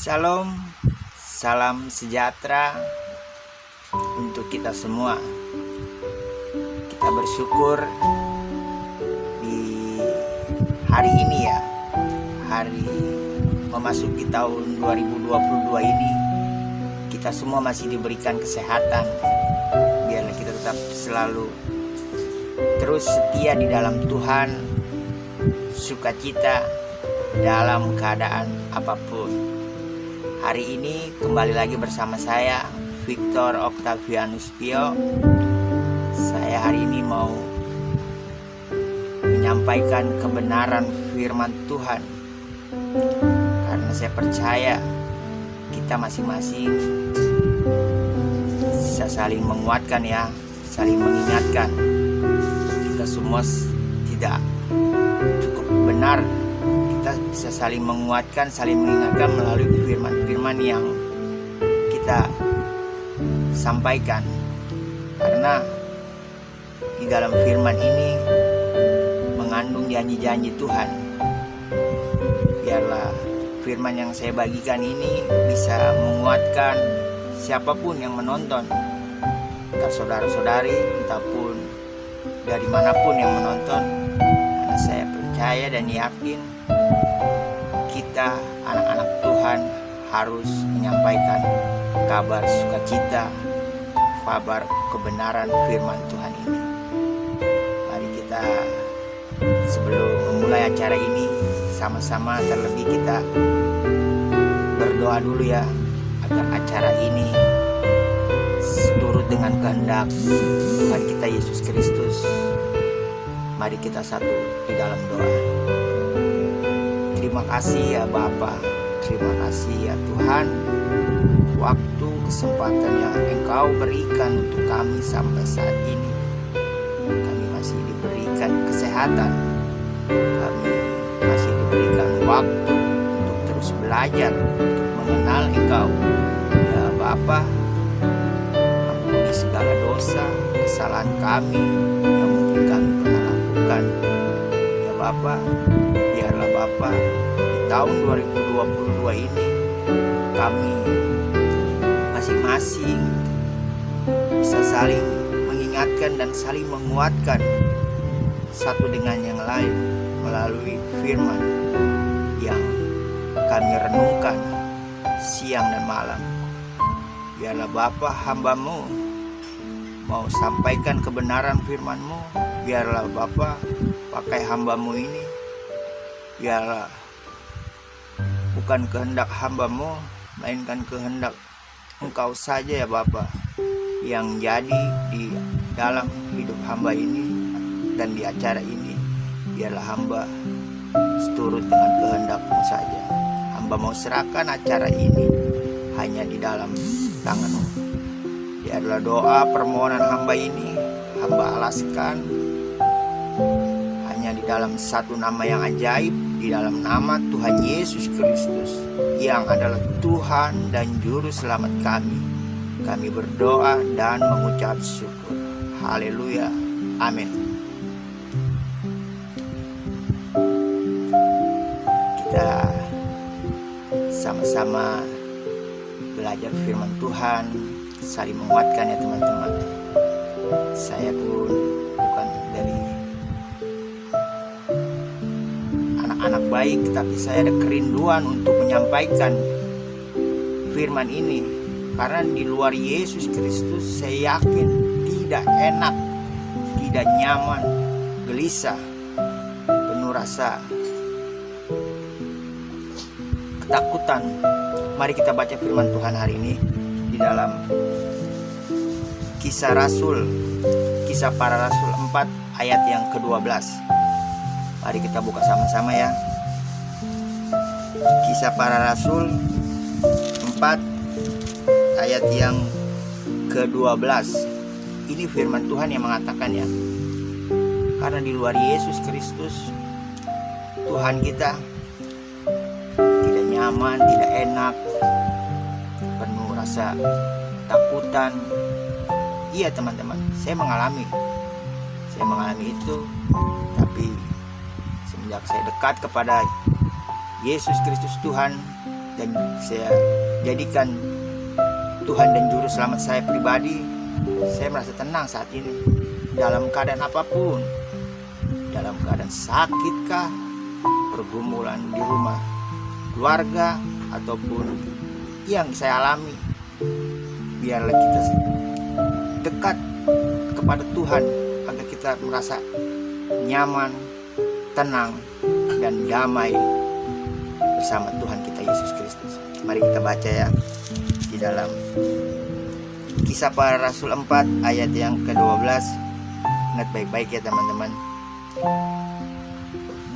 Shalom, salam sejahtera untuk kita semua. Kita bersyukur di hari ini ya, hari memasuki tahun 2022 ini, kita semua masih diberikan kesehatan. Biarlah kita tetap selalu terus setia di dalam Tuhan, sukacita dalam keadaan apapun. Hari ini kembali lagi bersama saya, Victor Octavianus Pio. Saya hari ini mau menyampaikan kebenaran firman Tuhan, karena saya percaya kita masing-masing bisa saling menguatkan ya, saling mengingatkan. Kita semua tidak cukup benar, kita bisa saling menguatkan, saling mengingatkan melalui firman-firman yang kita sampaikan. Karena di dalam firman ini mengandung janji-janji Tuhan. Biarlah firman yang saya bagikan ini bisa menguatkan siapapun yang menonton, entah saudara-saudari, entahpun dari manapun yang menonton. Karena saya percaya dan yakin kita anak-anak Tuhan harus menyampaikan kabar sukacita, kabar kebenaran firman Tuhan ini. Mari kita sebelum memulai acara ini sama-sama terlebih kita berdoa dulu ya, agar acara ini seturut dengan kehendak Tuhan kita Yesus Kristus. Mari kita satu di dalam doa. Terima kasih ya Bapa, terima kasih ya Tuhan, waktu kesempatan yang Engkau berikan untuk kami sampai saat ini. Kami masih diberikan kesehatan, kami masih diberikan waktu untuk terus belajar, untuk mengenal Engkau. Ya Bapa, ampuni segala dosa, kesalahan kami yang mungkin kami pernah lakukan. Ya Bapa, biarlah Bapa di tahun 2022 ini kami masing-masing bisa saling mengingatkan dan saling menguatkan satu dengan yang lain melalui firman yang kami renungkan siang dan malam. Biarlah Bapa, hamba-Mu mau sampaikan kebenaran firman-Mu. Biarlah Bapa pakai hamba-Mu ini. Biarlah bukan kehendak hamba-Mu, melainkan kehendak Engkau saja ya Bapa yang jadi di dalam hidup hamba ini dan di acara ini. Biarlah hamba seturut dengan kehendak-Mu saja. Hamba mau serahkan acara ini hanya di dalam tangan-Mu. Biarlah doa permohonan hamba ini hamba alaskan hanya di dalam satu nama yang ajaib, di dalam nama Tuhan Yesus Kristus yang adalah Tuhan dan Juru Selamat kami. Kami berdoa dan mengucap syukur. Haleluya. Amin. Kita sama-sama belajar firman Tuhan, saling menguatkan ya teman-teman. Saya pun bukan dari anak baik, tapi saya ada kerinduan untuk menyampaikan firman ini, karena di luar Yesus Kristus saya yakin tidak enak, tidak nyaman, gelisah, penuh rasa ketakutan. Mari kita baca firman Tuhan hari ini di dalam Kisah Para Rasul 4 ayat yang ke-12. Mari kita buka sama-sama ya. Kisah Para Rasul 4 ayat yang ke-12. Ini firman Tuhan yang mengatakan ya, karena di luar Yesus Kristus Tuhan kita tidak nyaman, tidak enak, penuh rasa takutan. Iya teman-teman, saya mengalami itu. Tapi semenjak saya dekat kepada Yesus Kristus Tuhan dan saya jadikan Tuhan dan Juru Selamat saya pribadi, saya merasa tenang saat ini. Dalam keadaan apapun, dalam keadaan sakitkah, pergumulan di rumah, keluarga, ataupun yang saya alami, biarlah kita dekat kepada Tuhan agar kita merasa nyaman, tenang, dan damai bersama Tuhan kita Yesus Kristus. Mari kita baca ya di dalam Kisah Para Rasul 4 ayat yang ke-12. Ingat baik-baik ya teman-teman.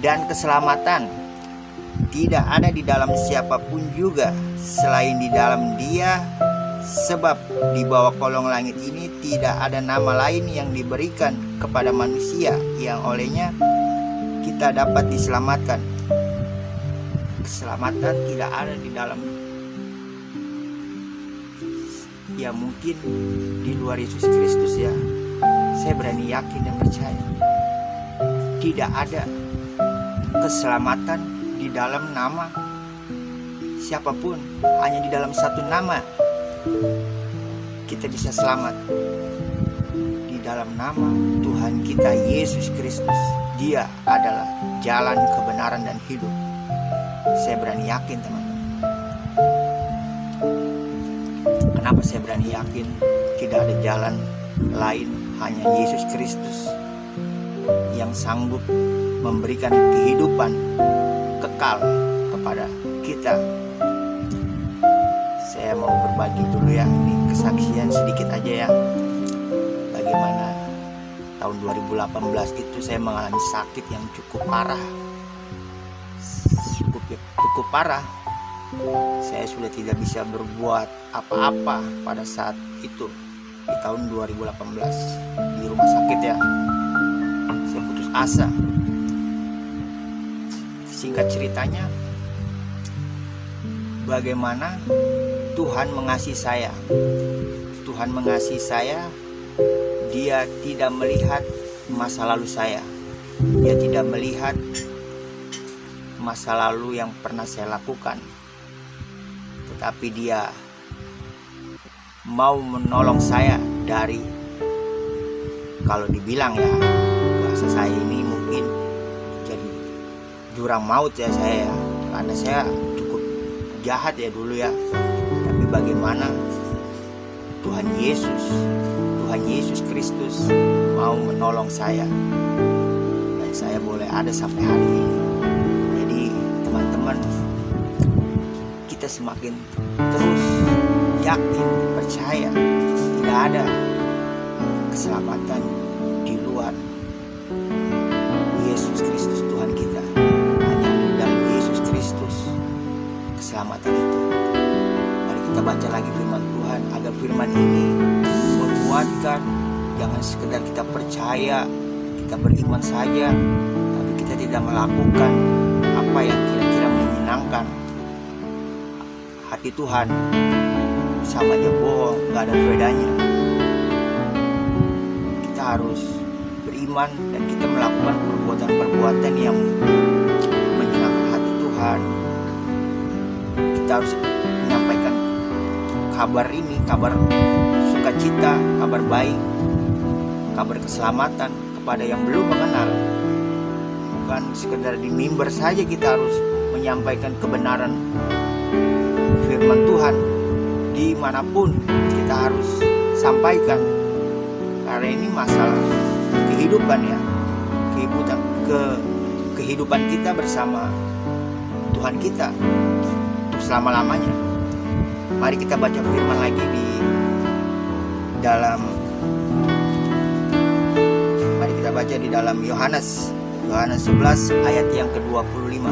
Dan keselamatan tidak ada di dalam siapapun juga selain di dalam Dia, sebab di bawah kolong langit ini tidak ada nama lain yang diberikan kepada manusia yang olehnya kita dapat diselamatkan. Keselamatan tidak ada di dalam, ya mungkin di luar Yesus Kristus ya. Saya berani yakin dan percaya tidak ada keselamatan di dalam nama siapapun, hanya di dalam satu nama kita bisa selamat, di dalam nama Tuhan kita Yesus Kristus. Dia adalah jalan, kebenaran, dan hidup. Saya berani yakin teman-teman. Kenapa saya berani yakin? Tidak ada jalan lain, hanya Yesus Kristus yang sanggup memberikan kehidupan kekal kepada kita. Saya mau berbagi dulu ya, ini kesaksian sedikit aja ya. Bagaimana tahun 2018 itu saya mengalami sakit yang cukup parah. Cukup parah. Saya sudah tidak bisa berbuat apa-apa pada saat itu, di tahun 2018 di rumah sakit ya. Saya putus asa. Singkat ceritanya, bagaimana Tuhan mengasihi saya. Tuhan mengasihi saya. Dia tidak melihat masa lalu saya. Dia tidak melihat masa lalu yang pernah saya lakukan, tetapi Dia mau menolong saya dari, kalau dibilang ya, bahasa saya ini mungkin jadi jurang maut ya saya ya, karena saya cukup jahat ya dulu ya. Tapi bagaimana Tuhan Yesus Kristus mau menolong saya, dan saya boleh ada sampai hari ini. Jadi teman-teman, kita semakin terus yakin, percaya tidak ada keselamatan di luar Yesus Kristus Tuhan kita. Hanya di dalam Yesus Kristus keselamatan itu. Mari kita baca lagi firman Tuhan, agar firman ini menguatkan. Jangan sekedar kita percaya, kita beriman saja, tapi kita tidak melakukan apa yang kira-kira menyenangkan hati Tuhan. Samanya bohong, gak ada bedanya. Kita harus beriman dan kita melakukan perbuatan-perbuatan yang menyenangkan hati Tuhan. Kita harus menyampaikan kabar ini, kabar sukacita, kabar baik, kabar keselamatan kepada yang belum mengenal. Bukan sekedar di mimbar saja kita harus menyampaikan kebenaran firman Tuhan. Dimanapun kita harus sampaikan, karena ini masalah kehidupan ya, kehidupan kita bersama Tuhan kita untuk selama-lamanya. Mari kita baca firman lagi di dalam, mari kita baca di dalam Yohanes 11 ayat yang ke-25.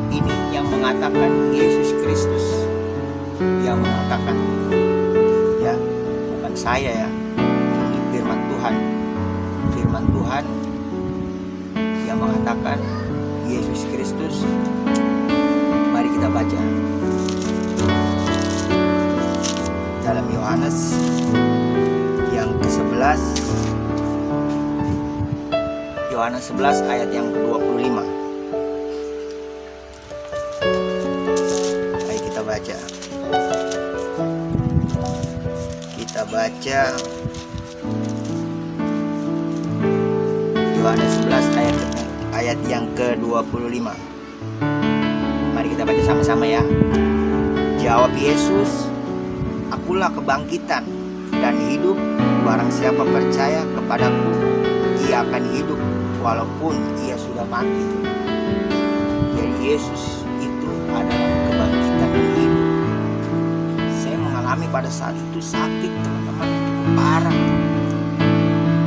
Ini yang mengatakan Yesus Kristus yang mengatakan ya, bukan saya ya. Ini firman Tuhan yang mengatakan Yesus Kristus. Mari kita baca dalam Yohanes yang ke-11, Yohanes 11 ayat yang ke-25. Mari kita baca. baca. Kita baca Yohanes 11 ayat yang ke-25. Mari kita baca sama-sama ya. Jawab Yesus, "Akulah kebangkitan dan hidup. Barang siapa percaya kepadaku, ia akan hidup walaupun ia sudah mati." Jadi Yesus itu adalah kebangkitan dan hidup. Saya mengalami pada saat itu sakit, teman-teman, parah.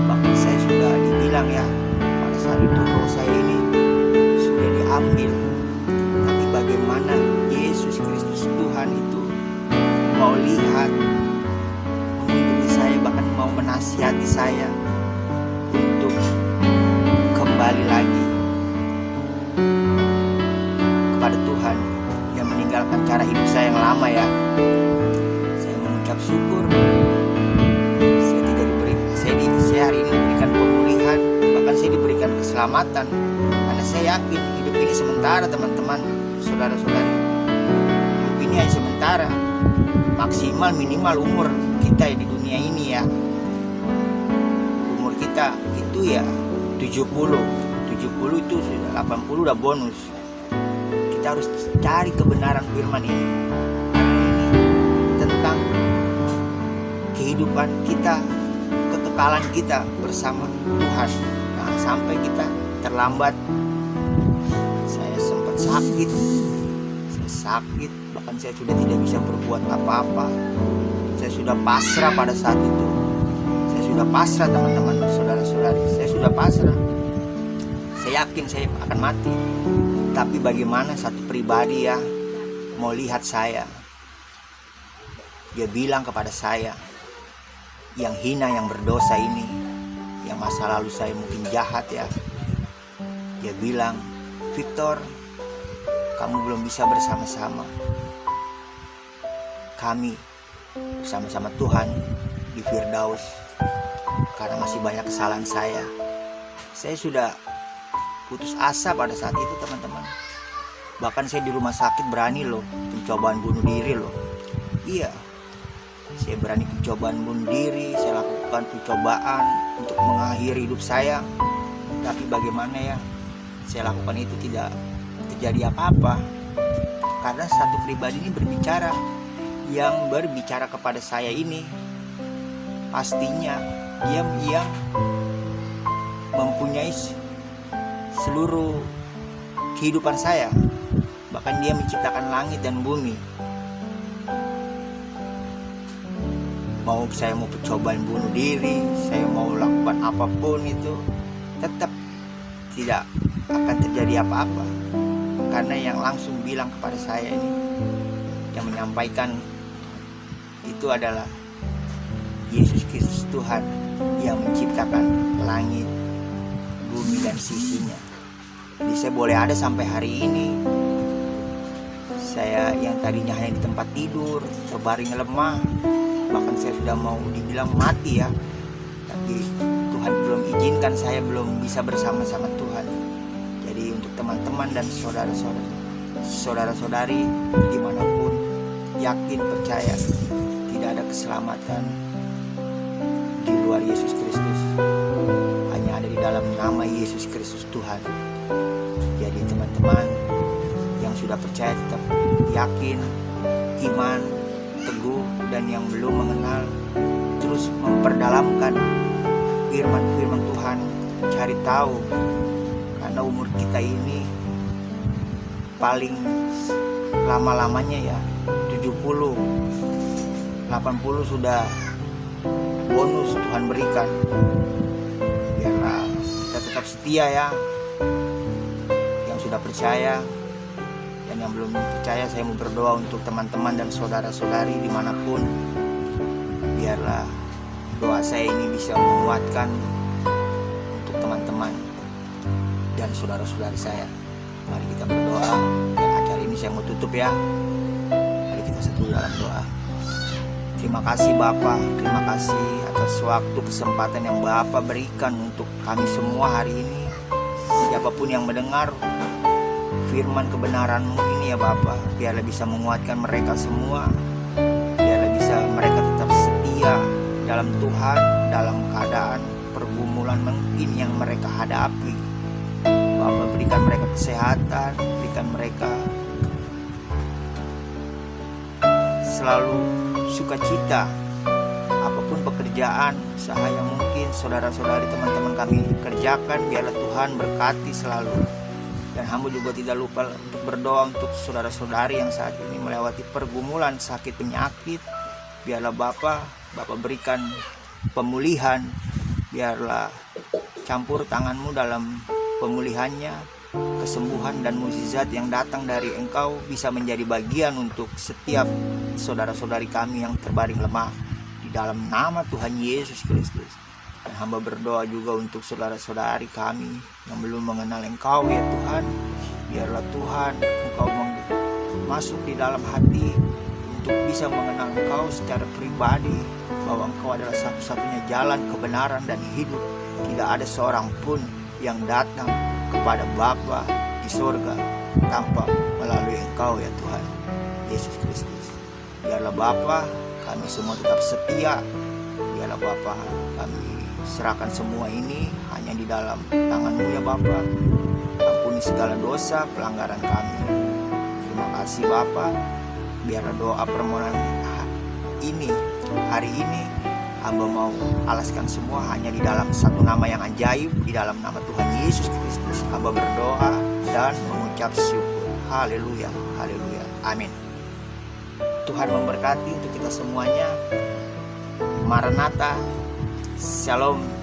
Bahkan saya sudah dibilang ya, pada saat itu roh saya ini sudah diambil. Tapi bagaimana Yesus Kristus Tuhan itu mau lihat, mengunjungi saya, bahkan mau menasihati saya untuk kembali lagi kepada Tuhan, yang meninggalkan cara hidup saya yang lama ya. Saya mengucap syukur. Saya hari ini diberikan pemulihan, bahkan saya diberikan keselamatan, karena saya yakin hidup ini sementara, teman-teman, saudara-saudari. Hidup ini hanya sementara. Maksimal minimal umur kita di dunia ini ya, umur kita itu ya 70 itu sudah, 80 udah bonus. Kita harus cari kebenaran firman ini, karena ini tentang kehidupan kita, kekekalan kita bersama Tuhan. Nah, sampai kita terlambat. Saya sempat sakit, bahkan saya sudah tidak bisa berbuat apa-apa. Saya sudah pasrah pada saat itu. Saya sudah pasrah, teman-teman, saudara-saudari. Saya sudah pasrah. Saya yakin saya akan mati. Tapi bagaimana satu pribadi ya mau lihat saya. Dia bilang kepada saya, yang hina, yang berdosa ini, yang masa lalu saya mungkin jahat ya. Dia bilang, "Victor, kamu belum bisa bersama-sama kami, bersama-sama Tuhan di Firdaus, karena masih banyak kesalahan saya." Saya sudah putus asa pada saat itu, teman-teman. Bahkan saya di rumah sakit berani loh pencobaan bunuh diri loh. Iya, saya berani pencobaan bunuh diri. Saya lakukan pencobaan untuk mengakhiri hidup saya. Tapi bagaimana ya, saya lakukan itu tidak terjadi apa-apa, karena satu pribadi ini berbicara. Yang berbicara kepada saya ini pastinya dia yang mempunyai seluruh kehidupan saya. Bahkan dia menciptakan langit dan bumi. Mau saya mau percobaan bunuh diri, saya mau lakukan apapun itu, tetap tidak akan terjadi apa-apa. Karena yang langsung bilang kepada saya ini, yang menyampaikan itu adalah Yesus Kristus Tuhan, yang menciptakan langit, bumi dan sisinya. Jadi saya boleh ada sampai hari ini. Saya yang tadinya hanya di tempat tidur, terbaring lemah, bahkan saya sudah mau dibilang mati ya. Tapi Tuhan belum izinkan, saya belum bisa bersama-sama Tuhan. Jadi untuk teman-teman dan saudara-saudari dimanapun, yakin, percaya, tidak ada keselamatan di luar Yesus Kristus, hanya ada di dalam nama Yesus Kristus Tuhan. Jadi teman-teman yang sudah percaya tetap yakin, iman, teguh, dan yang belum mengenal terus memperdalamkan firman-firman Tuhan, cari tahu, karena umur kita ini paling lama-lamanya ya 70, 80 sudah bonus Tuhan berikan. Biarlah kita tetap setia ya, yang sudah percaya. Dan yang belum percaya, saya mau berdoa untuk teman-teman dan saudara-saudari dimanapun. Biarlah doa saya ini bisa menguatkan untuk teman-teman dan saudara-saudari saya. Mari kita berdoa, dan acara ini saya mau tutup ya. Mari kita satu dalam doa. Terima kasih Bapa, terima kasih atas waktu kesempatan yang Bapa berikan untuk kami semua hari ini. Siapapun yang mendengar firman kebenaran-Mu ini ya Bapa, biarlah bisa menguatkan mereka semua, biarlah bisa mereka tetap setia dalam Tuhan, dalam keadaan pergumulan mungkin yang mereka hadapi. Bapa, berikan mereka kesehatan, berikan mereka selalu sukacita apapun pekerjaan, usaha yang mungkin saudara-saudari teman-teman kami kerjakan. Biarlah Tuhan berkati selalu. Dan hamba juga tidak lupa untuk berdoa untuk saudara-saudari yang saat ini melewati pergumulan sakit penyakit. Biarlah Bapak berikan pemulihan, biarlah campur tangan-Mu dalam pemulihannya, kesembuhan dan mukjizat yang datang dari Engkau bisa menjadi bagian untuk setiap saudara-saudari kami yang terbaring lemah, di dalam nama Tuhan Yesus Kristus. Dan hamba berdoa juga untuk saudara-saudari kami yang belum mengenal Engkau ya Tuhan. Biarlah Tuhan Engkau masuk di dalam hati untuk bisa mengenal Engkau secara pribadi, bahwa Engkau adalah satu-satunya jalan kebenaran dan hidup. Tidak ada seorang pun yang datang kepada Bapa di surga tanpa melalui Engkau ya Tuhan Yesus Kristus. Biarlah Bapa kami semua tetap setia. Biarlah Bapa kami serahkan semua ini hanya di dalam tangan-Mu ya Bapa. Ampuni segala dosa pelanggaran kami. Terima kasih Bapa. Biarlah doa permohonan ini hari ini hamba mau alaskan semua hanya di dalam satu nama yang ajaib, di dalam nama Tuhan Yesus Kristus. Hamba berdoa dan mengucap syukur. Haleluya, haleluya, amin. Tuhan memberkati untuk kita semuanya. Maranatha, Shalom.